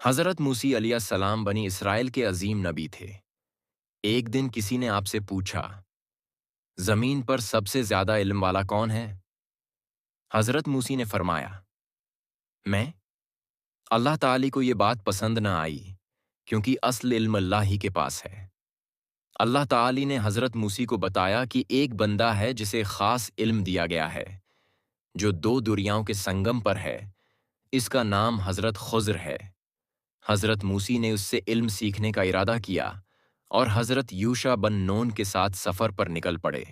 حضرت موسی علیہ السلام بنی اسرائیل کے عظیم نبی تھے۔ ایک دن کسی نے آپ سے پوچھا، زمین پر سب سے زیادہ علم والا کون ہے؟ حضرت موسی نے فرمایا، میں۔ اللہ تعالی کو یہ بات پسند نہ آئی، کیونکہ اصل علم اللہ ہی کے پاس ہے۔ اللہ تعالی نے حضرت موسی کو بتایا کہ ایک بندہ ہے جسے خاص علم دیا گیا ہے، جو دو دریاؤں کے سنگم پر ہے۔ اس کا نام حضرت خضر ہے۔ حضرت موسی نے اس سے علم سیکھنے کا ارادہ کیا اور حضرت یوشع بن نون کے ساتھ سفر پر نکل پڑے۔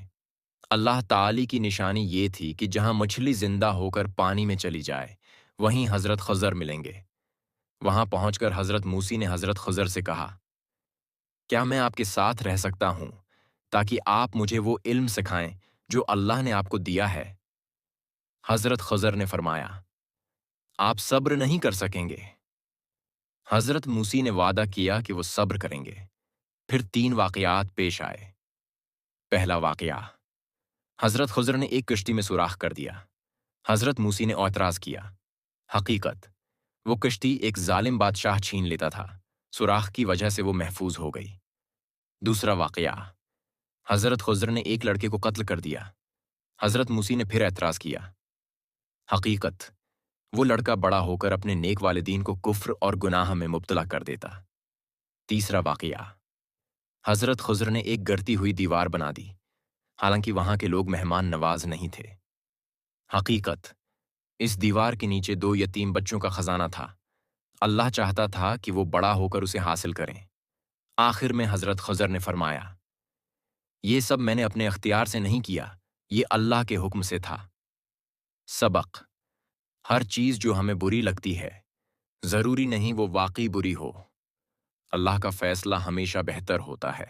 اللہ تعالی کی نشانی یہ تھی کہ جہاں مچھلی زندہ ہو کر پانی میں چلی جائے، وہیں حضرت خضر ملیں گے۔ وہاں پہنچ کر حضرت موسی نے حضرت خضر سے کہا، کیا میں آپ کے ساتھ رہ سکتا ہوں تاکہ آپ مجھے وہ علم سکھائیں جو اللہ نے آپ کو دیا ہے؟ حضرت خضر نے فرمایا، آپ صبر نہیں کر سکیں گے۔ حضرت موسی نے وعدہ کیا کہ وہ صبر کریں گے۔ پھر 3 واقعات پیش آئے۔ پہلا واقعہ، حضرت خضر نے ایک کشتی میں سوراخ کر دیا۔ حضرت موسی نے اعتراض کیا۔ حقیقت، وہ کشتی ایک ظالم بادشاہ چھین لیتا تھا۔ سوراخ کی وجہ سے وہ محفوظ ہو گئی۔ دوسرا واقعہ، حضرت خضر نے ایک لڑکے کو قتل کر دیا۔ حضرت موسی نے پھر اعتراض کیا۔ حقیقت، وہ لڑکا بڑا ہو کر اپنے نیک والدین کو کفر اور گناہ میں مبتلا کر دیتا۔ تیسرا واقعہ، حضرت خضر نے ایک گرتی ہوئی دیوار بنا دی، حالانکہ وہاں کے لوگ مہمان نواز نہیں تھے۔ حقیقت، اس دیوار کے نیچے 2 یتیم بچوں کا خزانہ تھا۔ اللہ چاہتا تھا کہ وہ بڑا ہو کر اسے حاصل کریں۔ آخر میں حضرت خضر نے فرمایا، یہ سب میں نے اپنے اختیار سے نہیں کیا، یہ اللہ کے حکم سے تھا۔ سبق، ہر چیز جو ہمیں بری لگتی ہے، ضروری نہیں وہ واقعی بری ہو۔ اللہ کا فیصلہ ہمیشہ بہتر ہوتا ہے۔